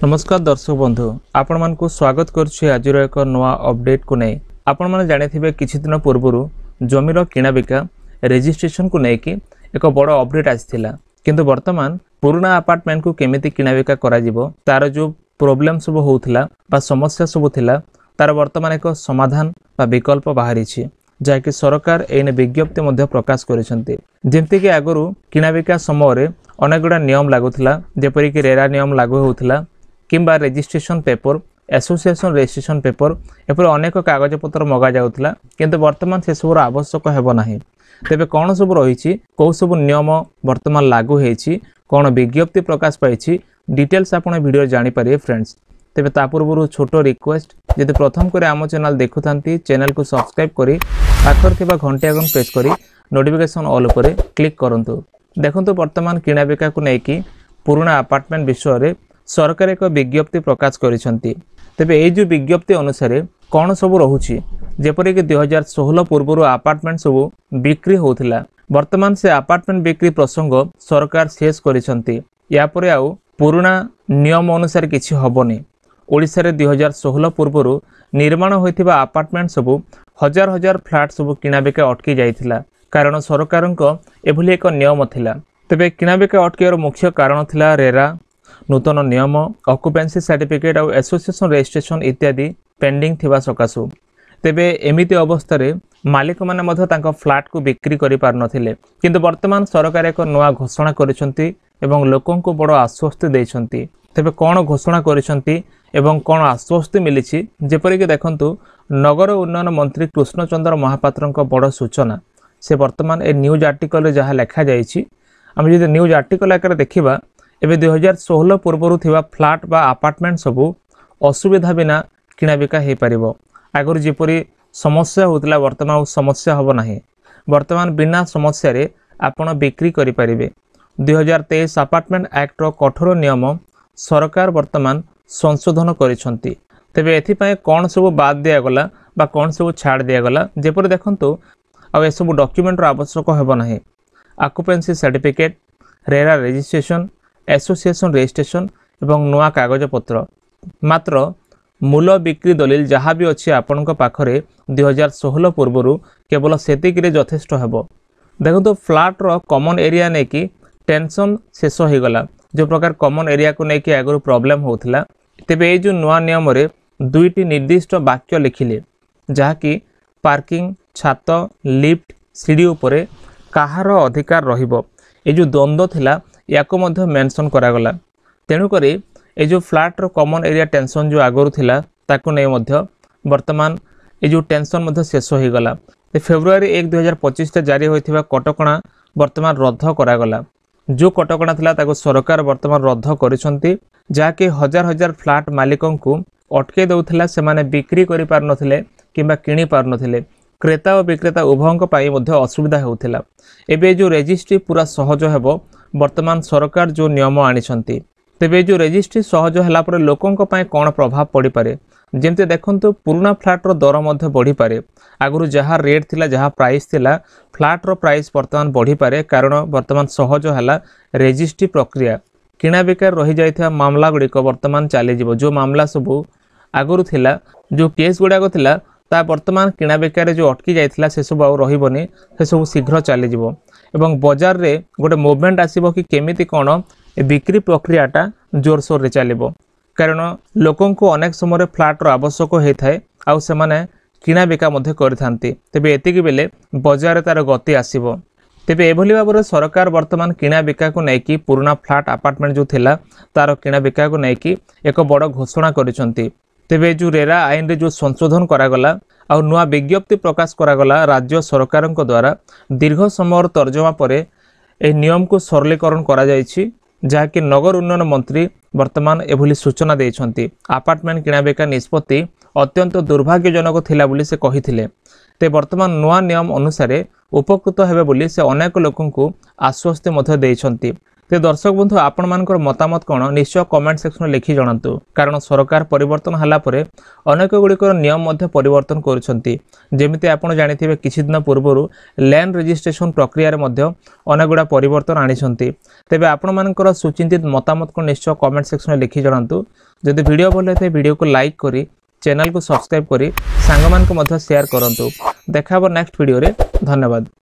नमस्कार दर्शक बंधु आपण मान को स्वागत करुछि आजिर एक नवा अपडेट को नै आपण माने जानिथिबे किछि दिन पूर्वरु जमीर किना बिका रजिस्ट्रेशन को नै कि एक बड़ अपडेट आसिथिला किंतु वर्तमान पुराना अपार्टमेंट को केमिति किना बिका करा जिवो तार जो प्रॉब्लम सब होउथिला बा समस्या सब थिला तार वर्तमान एक समाधान बा विकल्प बाहरी छि जाकि सरकार एने विज्ञप्ति मध्य प्रकाश करिसंती जेमति कि आगरु किना बिका समय रे अनेक गुडा नियम लागुथिला जेपरि कि रेरा नियम लागू होउथिला किंबा registration paper association registration paper एपर अनेक कागज पत्र मगा जाउथिला किंतु वर्तमान से सब आवश्यक हेबो नाही तेबे कोन सब रहिछि को सब नियम वर्तमान लागू हेछि कोन विज्ञप्ति प्रकाश पाइछि डिटेल्स आपण वीडियो जानि पारे फ्रेंड्स तेबे ता पूर्वरु छोटो रिक्वेस्ट यदि प्रथम करे आम चैनल देखुथांती चैनल को सब्सक्राइब करी पाखर थिबा घंटी आइकन प्रेस करी नोटिफिकेशन ऑल उपरे क्लिक करंतु देखंतु वर्तमान किना बिका को नै कि पुराना अपार्टमेंट विषय रे सरकार एक विज्ञप्ति प्रकाश करिसंती तेबे ए जो विज्ञप्ति अनुसार कोन सब रहुछि जेपरि कि 2016 पूर्वरु अपार्टमेंट सब बिक्री होउथिला वर्तमान से अपार्टमेंट बिक्री प्रसंग सरकार शेष करिसंती या परे आउ पुराना नियम अनुसार किछि हबोनी ओडिसा रे 2016 पूर्वरु निर्माण होइथिबा अपार्टमेंट सब हजार हजार फ्लैट सब किना बिका अटकी जाइथिला कारण सरकारक एभली एक नियम थिला तेबे किना बिका अटकेर मुख्य कारण थिला रेरा नूतन नियम ऑक्युपेंसी सर्टिफिकेट और एसोसिएशन रजिस्ट्रेशन इत्यादि पेंडिंग थिबा सकासु तेबे एमिति अवस्था रे मालिक माने मध्य तांको फ्लैट को बिक्री करि पार नथिले किंतु वर्तमान सरकार एक नवा घोषणा करिसंती एवं लोकन को बड़ आश्वस्ति दैछंती तेबे कोन घोषणा करिसंती एवं कोन आश्वस्ति मिलिछि जेपरि कि देखंतु नगर उन्नयन मंत्री कृष्णचंद्र महापात्रक बड़ सूचना से वर्तमान ए न्यूज आर्टिकल रे जहा लिखा जाइछि हम जे न्यूज आर्टिकल आकर देखिबा एबे 2016 पूर्वरु थिबा फ्लैट बा अपार्टमेंट सबु असुविधा बिना किना बिका हे परिबो आगर जेपरि समस्या होतला वर्तमान समस्या हबो नाही वर्तमान बिना समस्या रे आपण बिक्री करि परिबे 2023 अपार्टमेंट एक्ट रो कठोर नियम सरकार वर्तमान संशोधन करिसंती तेबे एथि पय कोन सब बाद दिया गला बा कोन सब छाड़ दिया गला जेपरि देखंतु आ ए सब डॉक्यूमेंट रो आवश्यक हेबो नाही occupancy certificate RERA registration association registration एवं नुआ कागज पत्र मात्र मूल बिक्री दलिल जहाँ भी अच्छी आपण पाखरे 2016 पूर्वरु केवल सेतिक रे यथेष्ट हेबो देखो फ्लैट रो कॉमन एरिया ने कि टेंशन शेष हो गला जो प्रकार कॉमन एरिया को लेकिन आगु प्रॉब्लम होथिला तेबे ए जो नुआ नियम रे दुईटी निर्दिष्ट वाक्य लिखिले जहा कि पार्किंग छात लिफ्ट सीढ़ी उपरे काहार अधिकार रहिबो ए जो द्वंद्व थिला याको मध्य मेंशन करा गला तेनु करी ए जो फ्लैट रो कॉमन एरिया टेंशन जो आगरु थिला ताको नै मध्य वर्तमान ए जो टेंशन मध्य शेष हो गला फेब्रुआरी 1 2025 रे जारी होइथिबा कटकणा वर्तमान रद्द करा गला जो कटकणा थिला ताको सरकार वर्तमान रद्द करिसंती जाके हजार हजार फ्लैट मालिकन को अटके दउथिला से माने बिक्री करि पार नथिले किबा किनि पार नथिले क्रेता और विक्रेता उभयक पाई मध्य असुविधा होउथिला एबे जो रजिस्ट्री पूरा सहज हेबो वर्तमान सरकार जो नियम आनिछंती तेबे जो रजिस्ट्री सहज हला पर लोकंक पाई कोन प्रभाव पड़ी पारे जेमते देखंतु पुराना फ्लैट रो दर मध्य बढ़ी पारे आगरु जहा रेट थिला जहा प्राइस थिला फ्लैट रो प्राइस वर्तमान बढ़ी पारे कारण वर्तमान सहज हला रजिस्ट्री प्रक्रिया किना बेकार रही जायथा मामला गुडी को वर्तमान चली जिवो जो मामला सब आगरु थिला जो केस गुडा को थिला ता वर्तमान किना बेकार जो अटकी जायथिला से सब आ रहिबोनी से सब शीघ्र चली जिवो एवं बाजार रे गोटे मूवमेंट आसीबो कि केमिति कोन ए बिक्री प्रक्रियाटा जोरसोर रे चलिबो कारण लोकन को अनेक समय फ्लैट रो आवश्यक होई थाए आ से माने किना बेका मध्ये करथांती तेबे एतिकी बेले बाजार रे तार गति आसीबो तेबे एभली भाबरे सरकार वर्तमान किना बेका को नै कि पुराना फ्लैट अपार्टमेंट जो थिला तार किना बेका को नै कि एक बड़ घोषणा करिसंती तेबे जो रेरा आईन रे जो संशोधन करा गला आ नुआ विज्ञप्ति प्रकाश करा गला राज्य सरकारक द्वारा दीर्घ समय तर्जमा परे ए नियम को सरलीकरण करा जायछि जाकि नगर उन्नयन मंत्री वर्तमान एभली सूचना दैछंती अपार्टमेंट किना बेका निष्पत्ति अत्यंत दुर्भाग्यजनक थिला बोली से कहिथिले ते वर्तमान नुआ नियम अनुसार उपकृत हेबे बोली से अनेक लोकन को आश्वस्ति मध्य दैछंती ते दर्शक बंधु आपण मानकर मतामत कौन निश्चय कमेंट सेक्शन में लिखि जणांतु कारण सरकार परिवर्तन हला परे अनेक गुड़िकर नियम मध्य परिवर्तन करुछंती जेमिति आपण जानिथिबे किछि दिन पूर्वरु लैंड रजिस्ट्रेशन प्रक्रिया रे मध्य अनेक गुडा परिवर्तन आनिछंती तेबे आपण मानकर सुचिंतित मतामत को निश्चय कमेंट सेक्शन में लिखि जणांतु जदि वीडियो भल होते वीडियो को लाइक करी चैनल को सब्सक्राइब करी सांग मान को मध्य शेयर करंतु देखा नेक्स्ट वीडियो रे धन्यवाद।